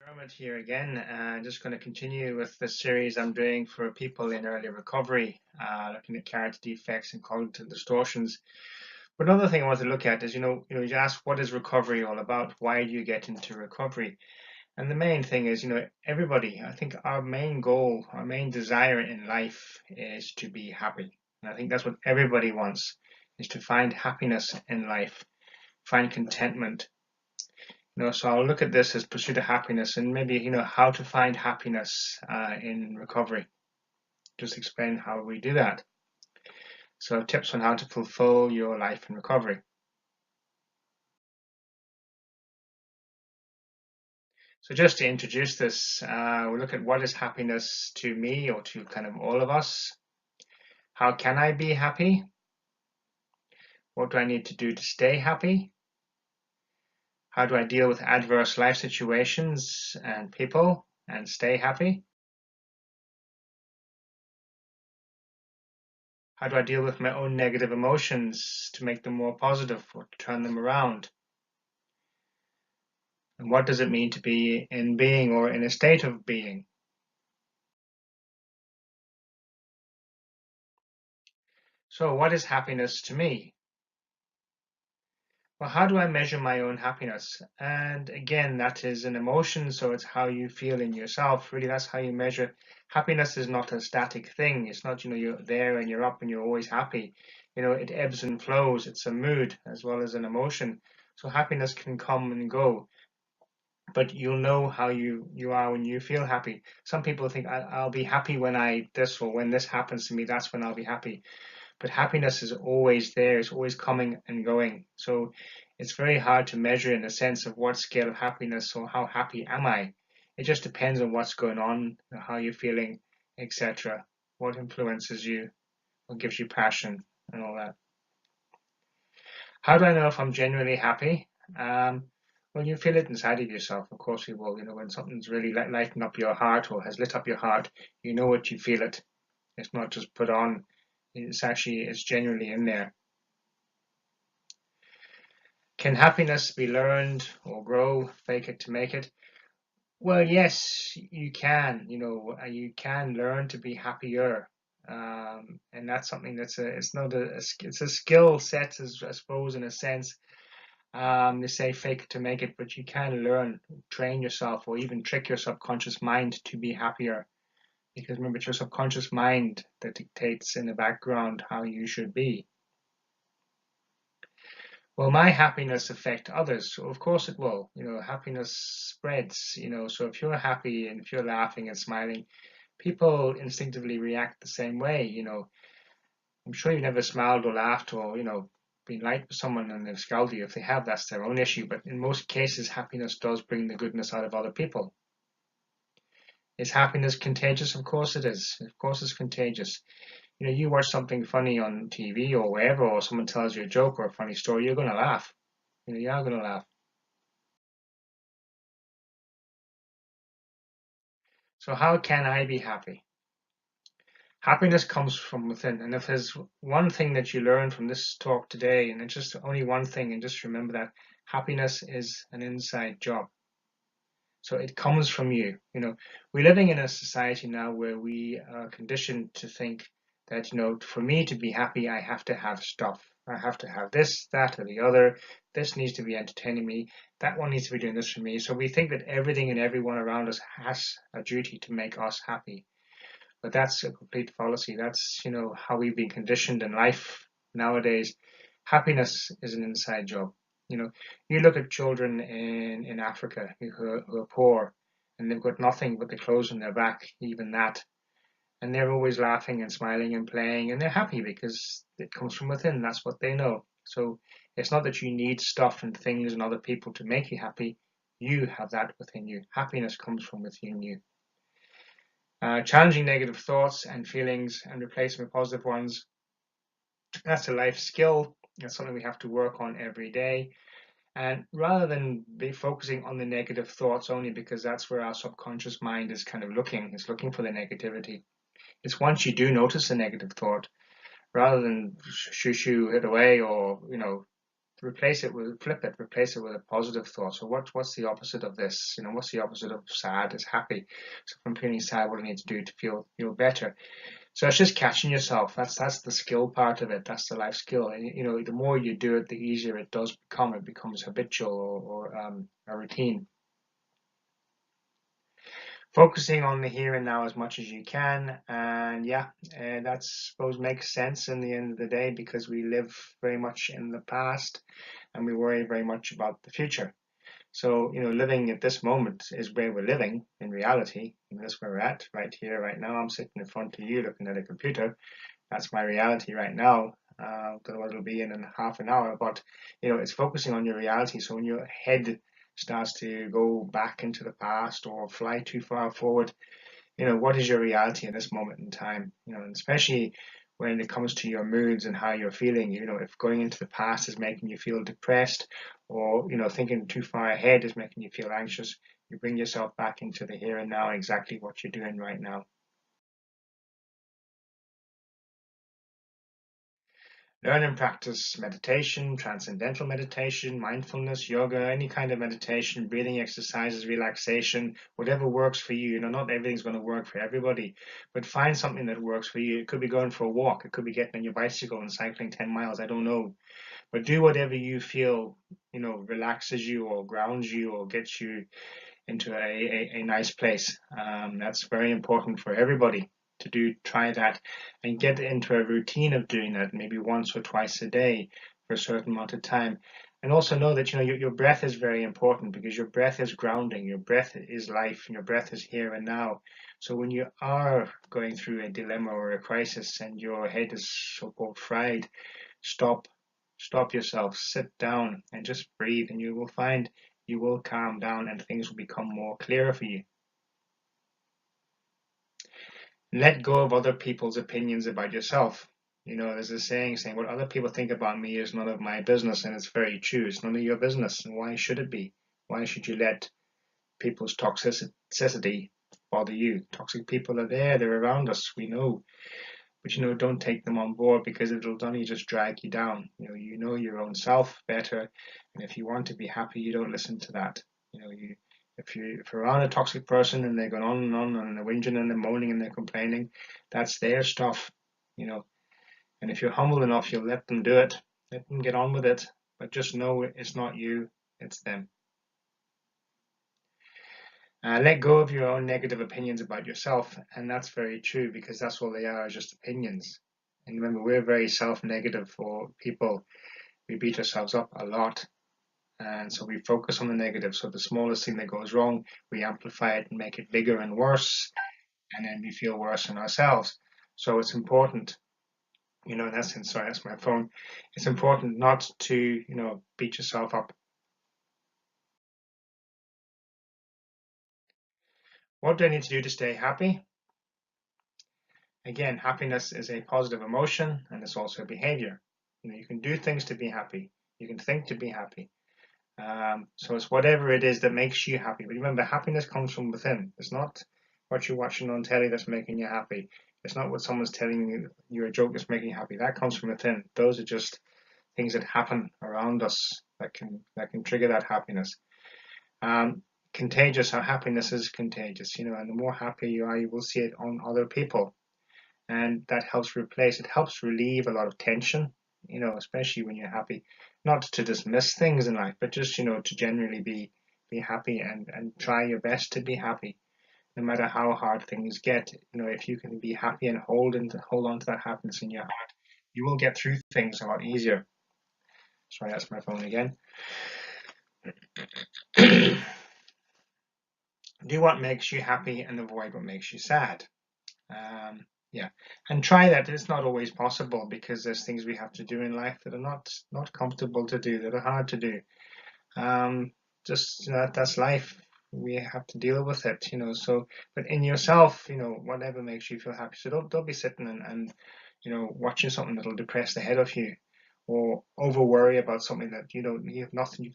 Dermot here again. Just going to continue with the series I'm doing for people in early recovery, looking at character defects and cognitive distortions. But another thing I want to look at is, you ask, what is recovery all about? Why do you get into recovery? And the main thing is, everybody, I think our main goal, our main desire in life is to be happy. And I think that's what everybody wants, is to find happiness in life, find contentment. So I'll look at this as pursuit of happiness and maybe, how to find happiness in recovery. Just explain how we do that. So tips on how to fulfill your life in recovery. So just to introduce this, we'll look at what is happiness to me or to kind of all of us. How can I be happy? What do I need to do to stay happy? How do I deal with adverse life situations and people and stay happy? How do I deal with my own negative emotions to make them more positive or to turn them around? And what does it mean to be in being or in a state of being? So what is happiness to me? Well, how do I measure my own happiness? And again, that is an emotion, so it's how you feel in yourself. Really, that's how you measure. Happiness is not a static thing. It's not, you're there and you're up and you're always happy. It ebbs and flows. It's a mood as well as an emotion. So happiness can come and go, but you'll know how you are when you feel happy. Some people think I'll be happy when this or when this happens to me, that's when I'll be happy. But happiness is always there, it's always coming and going. So it's very hard to measure in the sense of what scale of happiness or how happy am I. It just depends on what's going on, how you're feeling, etc. What influences you, what gives you passion and all that. How do I know if I'm genuinely happy? Well, you feel it inside of yourself. Of course you will. When something's really lighting up your heart or has lit up your heart, you know it, you feel it. It's not just put on. It's genuinely in there. Can happiness be learned or grow? Fake it to make it? Well, yes, you can. You can learn to be happier. And that's something it's not it's a skill set, I suppose, in a sense. They say fake it to make it, but you can learn, train yourself, or even trick your subconscious mind to be happier. Because remember, it's your subconscious mind that dictates in the background how you should be. Will my happiness affect others? So of course it will. Happiness spreads. So if you're happy and if you're laughing and smiling, people instinctively react the same way. I'm sure you've never smiled or laughed or, been light with someone and they've scowled at you. If they have, that's their own issue. But in most cases, happiness does bring the goodness out of other people. Is happiness contagious? Of course it is. Of course it's contagious. You watch something funny on TV or wherever, or someone tells you a joke or a funny story, you're going to laugh. You are going to laugh. So how can I be happy? Happiness comes from within. And if there's one thing that you learn from this talk today, and it's just only one thing, and just remember that happiness is an inside job. So it comes from you. We're living in a society now where we are conditioned to think that, for me to be happy, I have to have stuff. I have to have this, that, or the other. This needs to be entertaining me. That one needs to be doing this for me. So we think that everything and everyone around us has a duty to make us happy. But that's a complete fallacy. That's, how we've been conditioned in life nowadays. Happiness is an inside job. You look at children in Africa who are poor and they've got nothing but the clothes on their back, even that. And they're always laughing and smiling and playing and they're happy because it comes from within. That's what they know. So it's not that you need stuff and things and other people to make you happy. You have that within you. Happiness comes from within you. Challenging negative thoughts and feelings and replacing with positive ones. That's a life skill. That's something we have to work on every day. And rather than be focusing on the negative thoughts only because that's where our subconscious mind is kind of looking, it's looking for the negativity. It's once you do notice a negative thought, rather than shoo it away or, replace it with a positive thought. So what's the opposite of this? What's the opposite of sad? Is happy. So if I'm feeling sad, what do I need to do to feel better? So it's just catching yourself. That's the skill part of it. That's the life skill. And the more you do it, the easier it does become. It becomes habitual or a routine. Focusing on the here and now as much as you can, and that I suppose makes sense in the end of the day, because we live very much in the past and we worry very much about the future. So living at this moment is where we're living in reality. That's where we're at right here, right now. I'm sitting in front of you looking at a computer. That's my reality right now. Don't know what it'll be in half an hour, but it's focusing on your reality. So when your head starts to go back into the past or fly too far forward, what is your reality in this moment in time? And especially when it comes to your moods and how you're feeling, if going into the past is making you feel depressed, or thinking too far ahead is making you feel anxious, you bring yourself back into the here and now, exactly what you're doing right now. Learn and practice meditation, transcendental meditation, mindfulness, yoga, any kind of meditation, breathing exercises, relaxation, whatever works for you. Not everything's going to work for everybody, but find something that works for you. It could be going for a walk. It could be getting on your bicycle and cycling 10 miles. I don't know. But do whatever you feel, relaxes you or grounds you or gets you into a nice place. That's very important for everybody to try that and get into a routine of doing that, maybe once or twice a day for a certain amount of time. And also know that your breath is very important, because your breath is grounding, your breath is life, and your breath is here and now. So when you are going through a dilemma or a crisis and your head is so-called fried, stop yourself, sit down and just breathe, and you will find you will calm down and things will become more clearer for you. Let go of other people's opinions about yourself. There's a saying what other people think about me is none of my business, and it's very true. It's none of your business, and why should it be? Why should you let people's toxicity bother you? Toxic people are there, they're around us, we know. But don't take them on board, because it'll only just drag you down. You know your own self better, and if you want to be happy, you don't listen to that. If you're around a toxic person and they're going on and they're whinging and they're moaning and they're complaining, that's their stuff. And if you're humble enough, you'll let them do it, let them get on with it, but just know it's not you, it's them. Let go of your own negative opinions about yourself, and that's very true, because that's all they are, just opinions. And remember, we're very self-negative for people. We beat ourselves up a lot, and so we focus on the negative. So the smallest thing that goes wrong, we amplify it and make it bigger and worse, and then we feel worse in ourselves. So it's important, in essence, sorry, that's my phone. It's important not to, beat yourself up. What do I need to do to stay happy? Again, happiness is a positive emotion, and it's also a behavior. You can do things to be happy. You can think to be happy. So it's whatever it is that makes you happy. But remember, happiness comes from within. It's not what you're watching on telly that's making you happy. It's not what someone's telling you a joke that's making you happy. That comes from within. Those are just things that happen around us that can trigger that happiness. Contagious. Our happiness is contagious. And the more happy you are, you will see it on other people. And that helps it helps relieve a lot of tension, especially when you're happy. Not to dismiss things in life, but just, to generally be happy and try your best to be happy, no matter how hard things get. If you can be happy and hold on to that happiness in your heart, you will get through things a lot easier. Sorry, that's my phone again. Do what makes you happy and avoid what makes you sad. And try that. It's not always possible, because there's things we have to do in life that are not comfortable to do, that are hard to do. That's life. We have to deal with it, So, but in yourself, whatever makes you feel happy. So don't be sitting and watching something that'll depress the head of you, or over worry about something that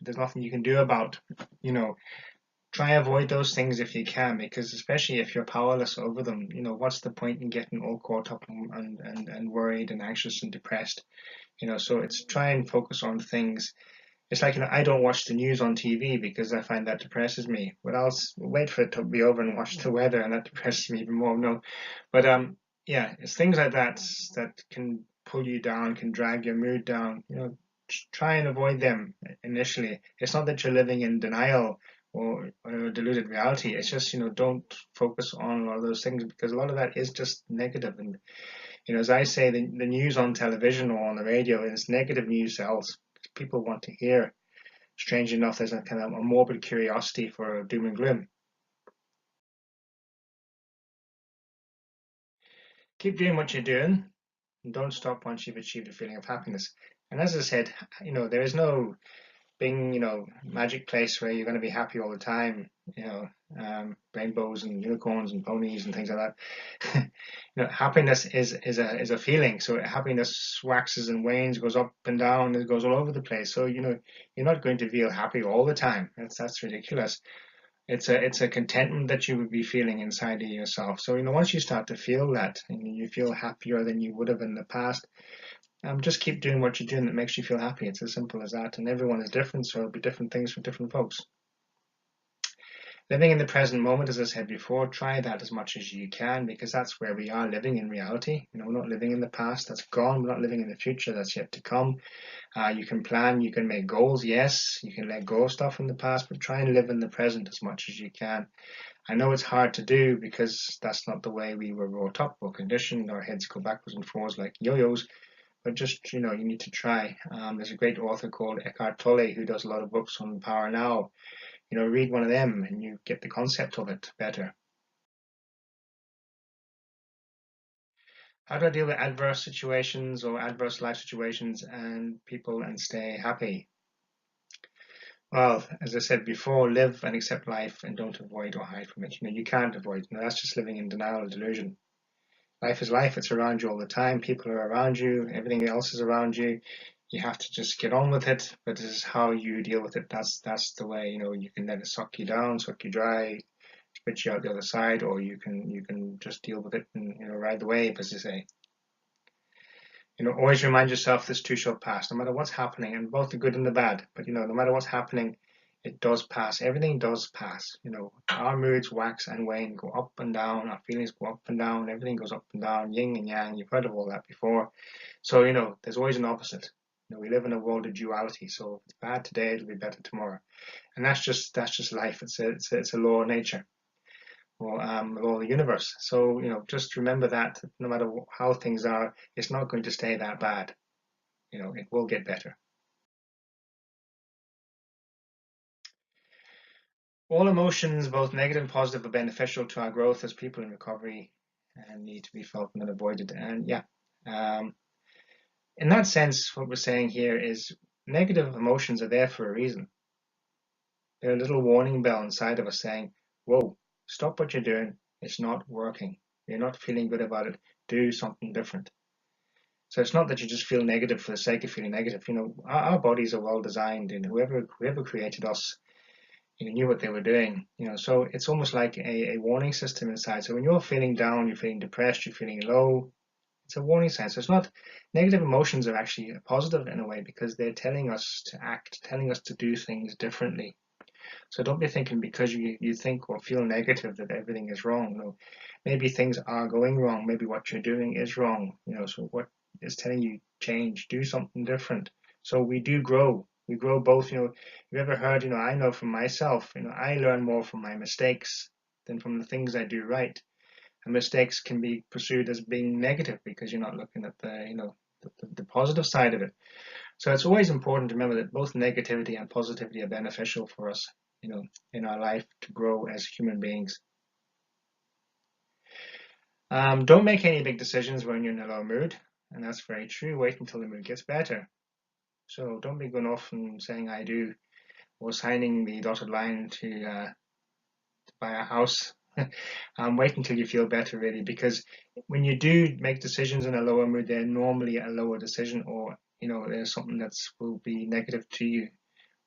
there's nothing you can do about. Try avoid those things if you can, because especially if you're powerless over them, what's the point in getting all caught up and worried and anxious and depressed? So it's try and focus on things. It's like, I don't watch the news on TV because I find that depresses me. But I'll wait for it to be over and watch the weather, and that depresses me even more. No, but yeah, it's things like that that can pull you down, can drag your mood down. Try and avoid them initially. It's not that you're living in denial or deluded reality. It's just, don't focus on a lot of those things, because a lot of that is just negative. And as I say, the news on television or on the radio is negative news sells. People want to hear. Strange enough, there's a kind of a morbid curiosity for doom and gloom. Keep doing what you're doing, and don't stop once you've achieved a feeling of happiness. And as I said, there is no being, magic place where you're going to be happy all the time. Rainbows and unicorns and ponies and things like that. Happiness is a feeling. So happiness waxes and wanes, goes up and down, it goes all over the place. So you're not going to feel happy all the time. That's ridiculous. It's a contentment that you would be feeling inside of yourself. So once you start to feel that, and you feel happier than you would have in the past, just keep doing what you're doing that makes you feel happy. It's as simple as that. And everyone is different, so it'll be different things for different folks. Living in the present moment, as I said before, try that as much as you can, because that's where we are living in reality. We're not living in the past, that's gone. We're not living in the future, that's yet to come. You can plan, you can make goals, yes. You can let go of stuff in the past, but try and live in the present as much as you can. I know it's hard to do because that's not the way we were brought up or conditioned. Our heads go backwards and forwards like yo-yos. But just, you need to try. There's a great author called Eckhart Tolle who does a lot of books on power now. Read one of them and you get the concept of it better. How do I deal with adverse situations or adverse life situations and people and stay happy? Well, as I said before, live and accept life and don't avoid or hide from it. You can't avoid. That's just living in denial or delusion. Life is life. It's around you all the time. People are around you. Everything else is around you. You have to just get on with it. But this is how you deal with it. That's the way. You can let it suck you down, suck you dry, spit you out the other side, or you can just deal with it and ride the wave, as they say. Always remind yourself this too shall pass, no matter what's happening, and both the good and the bad. But no matter what's happening, it does pass. Everything does pass. Our moods wax and wane, go up and down. Our feelings go up and down. Everything goes up and down, yin and yang. You've heard of all that before. So there's always an opposite. We live in a world of duality. So if it's bad today, it'll be better tomorrow, and that's just life. It's a law of nature. Or law of the universe. So just remember that no matter how things are, it's not going to stay that bad. It will get better. All emotions, both negative and positive, are beneficial to our growth as people in recovery and need to be felt and avoided. And yeah, in that sense, what we're saying here is negative emotions are there for a reason. They're a little warning bell inside of us saying, whoa, stop what you're doing. It's not working. You're not feeling good about it. Do something different. So it's not that you just feel negative for the sake of feeling negative. Our bodies are well designed, and whoever created us, knew what they were doing. So it's almost like a warning system inside. So when you're feeling down, you're feeling depressed, you're feeling low, it's a warning sign. So it's not negative emotions are actually positive in a way, because they're telling us to act, telling us to do things differently. So don't be thinking because you think or feel negative that everything is wrong. No, maybe things are going wrong. Maybe what you're doing is wrong. So what is telling you change, do something different. So we do grow. We grow both. You ever heard, I know from myself, I learn more from my mistakes than from the things I do right. And mistakes can be pursued as being negative because you're not looking at the positive side of it. So it's always important to remember that both negativity and positivity are beneficial for us, in our life to grow as human beings. Don't make any big decisions when you're in a low mood, and that's very true. Wait until the mood gets better. So don't be going off and saying I do, or signing the dotted line to buy a house. Wait until you feel better, really, because when you do make decisions in a lower mood, they're normally a lower decision, or there's something that will be negative to you.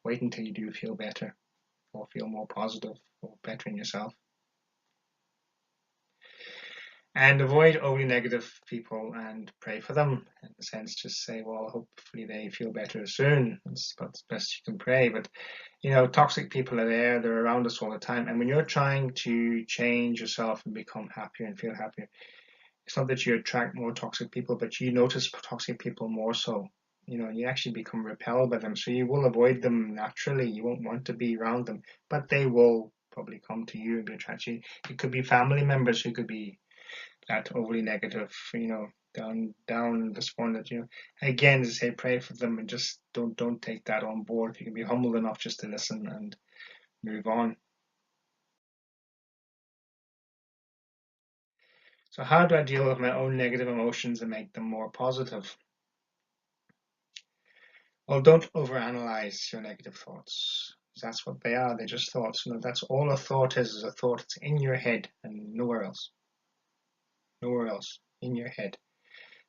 Wait until you do feel better, or feel more positive or better in yourself. And avoid overly negative people and pray for them. In a sense, just say, well, hopefully they feel better soon. That's about the best you can pray. But, toxic people are there. They're around us all the time. And when you're trying to change yourself and become happier and feel happier, it's not that you attract more toxic people, but you notice toxic people more so. You actually become repelled by them. So you will avoid them naturally. You won't want to be around them, but they will probably come to you and be attracted. It could be family members who could be that overly negative, down despondent. Again, as I say, pray for them and just don't take that on board. If you can be humble enough just to listen and move on. So how do I deal with my own negative emotions and make them more positive? Well, don't overanalyze your negative thoughts. That's what they are. They're just thoughts. That's all a thought is a thought. It's in your head and nowhere else. Nowhere else. In your head.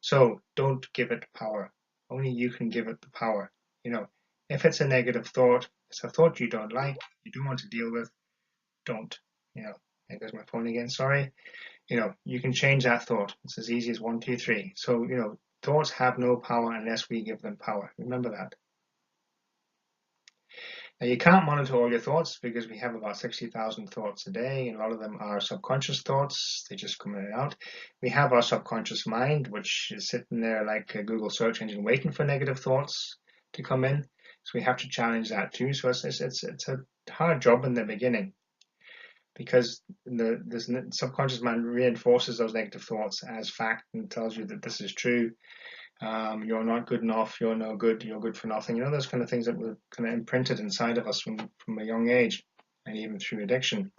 So don't give it power. Only you can give it the power. If it's a negative thought, it's a thought you don't like, you don't want to deal with, don't. There goes my phone again, sorry. You can change that thought. It's as easy as 1, 2, 3. So, thoughts have no power unless we give them power. Remember that. Now, you can't monitor all your thoughts because we have about 60,000 thoughts a day, and a lot of them are subconscious thoughts. They just come in and out. We have our subconscious mind, which is sitting there like a Google search engine waiting for negative thoughts to come in. So we have to challenge that too. So it's a hard job in the beginning because the subconscious mind reinforces those negative thoughts as fact and tells you that this is true. You're not good enough, you're no good, you're good for nothing. Those kind of things that were kind of imprinted inside of us from a young age and even through addiction.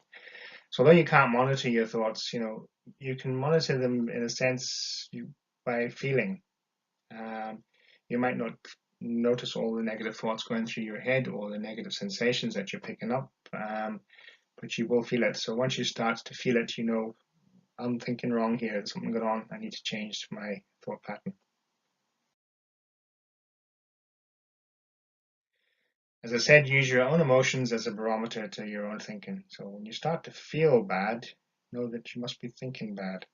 So although you can't monitor your thoughts, you can monitor them in a sense by feeling. You might not notice all the negative thoughts going through your head or the negative sensations that you're picking up, but you will feel it. So once you start to feel it, I'm thinking wrong here, there's something going on, I need to change my thought pattern. As I said, use your own emotions as a barometer to your own thinking. So when you start to feel bad, know that you must be thinking bad.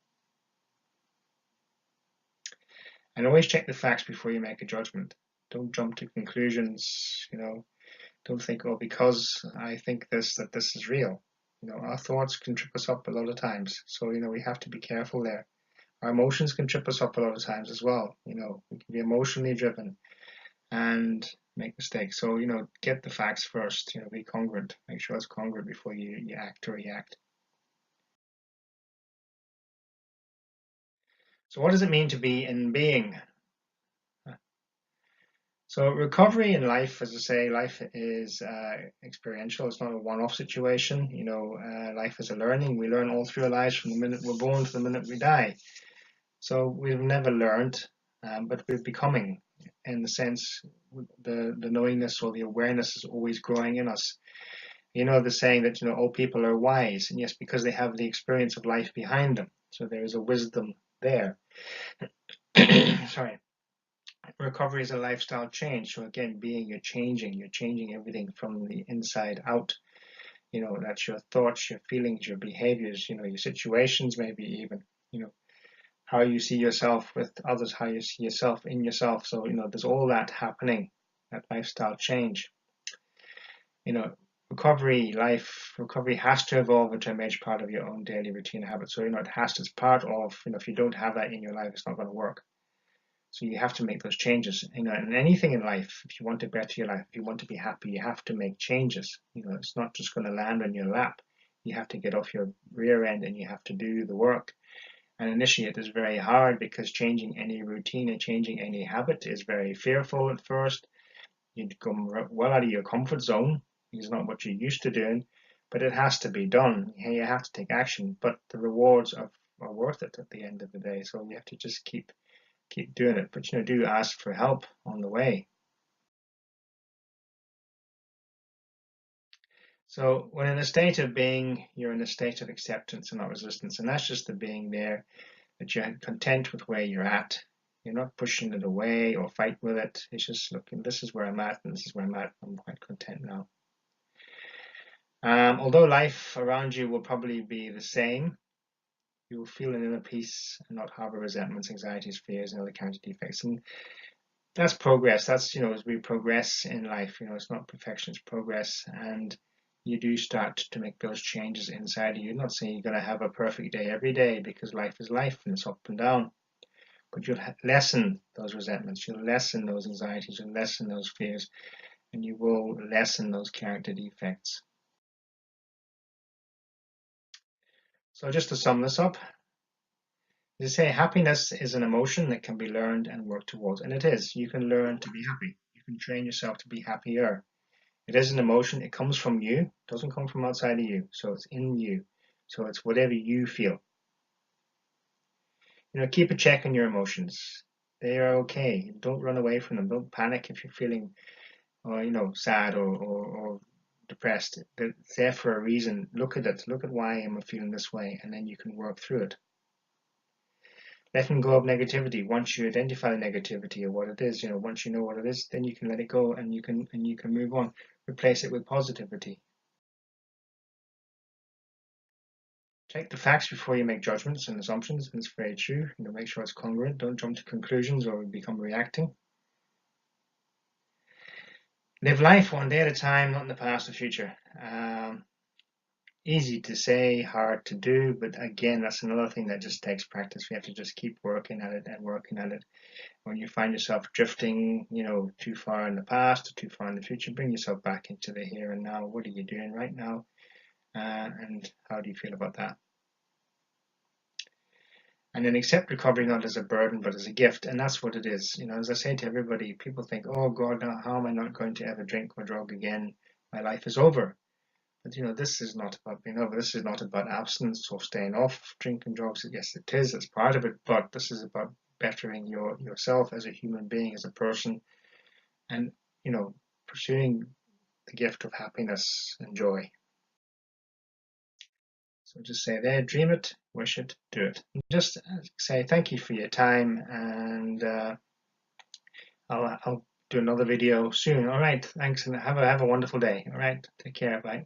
And always check the facts before you make a judgment. Don't jump to conclusions, don't think, oh, because I think this, that this is real. Our thoughts can trip us up a lot of times. So, we have to be careful there. Our emotions can trip us up a lot of times as well. We can be emotionally driven and make mistakes. So, get the facts first, be congruent. Make sure it's congruent before you act or react. So what does it mean to be in being? So recovery in life, as I say, life is experiential. It's not a one-off situation. Life is a learning. We learn all through our lives from the minute we're born to the minute we die. So we've never learned, but we're becoming. In the sense, the knowingness or the awareness is always growing in us. The saying that all people are wise, and yes, because they have the experience of life behind them. So there is a wisdom there. Sorry. Recovery is a lifestyle change. So again, you're changing everything from the inside out. That's your thoughts, your feelings, your behaviors, your situations, maybe even, how you see yourself with others, how you see yourself in yourself. So, there's all that happening, that lifestyle change. Recovery has to evolve into a major part of your own daily routine habit. So, it's part of, if you don't have that in your life, it's not going to work. So you have to make those changes. In anything in life, if you want to better your life, if you want to be happy, you have to make changes. It's not just going to land on your lap. You have to get off your rear end and you have to do the work. And initially it is very hard because changing any routine and changing any habit is very fearful at first. You'd come well out of your comfort zone. It's not what you're used to doing, but it has to be done. You have to take action, but the rewards are worth it at the end of the day. So you have to just keep doing it, but do ask for help on the way. So when in a state of being, you're in a state of acceptance and not resistance, and that's just the being there, that you're content with where you're at. You're not pushing it away or fight with it. It's just looking, this is where I'm at, and this is where I'm at. I'm quite content now. Although life around you will probably be the same, You will feel an inner peace and not harbor resentments, anxieties, fears, and other character defects. And that's progress. That's, as we progress in life, it's not perfection, it's progress. And you do start to make those changes inside of you. Not saying you're going to have a perfect day every day, because life is life and it's up and down. But you'll lessen those resentments, you'll lessen those anxieties, you'll lessen those fears, and you will lessen those character defects. So just to sum this up, as I say, happiness is an emotion that can be learned and worked towards. And it is. You can learn to be happy. You can train yourself to be happier. It is an emotion. It comes from you. It doesn't come from outside of you. So it's in you. So it's whatever you feel. Keep a check on your emotions. They are okay. Don't run away from them. Don't panic if you're feeling, sad or depressed. It's there for a reason. Look at it. Look at why I'm feeling this way, and then you can work through it. Letting go of negativity. Once you identify the negativity or what it is, once you know what it is, then you can let it go and you can move on. Replace it with positivity. Check the facts before you make judgments and assumptions. It's very true. Make sure it's congruent. Don't jump to conclusions or become reacting. Live life one day at a time, not in the past or future. Easy to say, hard to do, but again, that's another thing that just takes practice. We have to just keep working at it and working at it. When you find yourself drifting, too far in the past or too far in the future, bring yourself back into the here and now. What are you doing right now? And how do you feel about that? And then accept recovery not as a burden, but as a gift. And that's what it is. As I say to everybody, people think, oh God, now how am I not going to ever drink or drug again? My life is over. But this is not about being over. This is not about abstinence or staying off drinking drugs. Yes, it is. It's part of it. But this is about bettering yourself as a human being, as a person, and pursuing the gift of happiness and joy. So just say there, dream it, wish it, do it. And just say thank you for your time, and I'll do another video soon. All right, thanks, and have a wonderful day. All right, take care. Bye.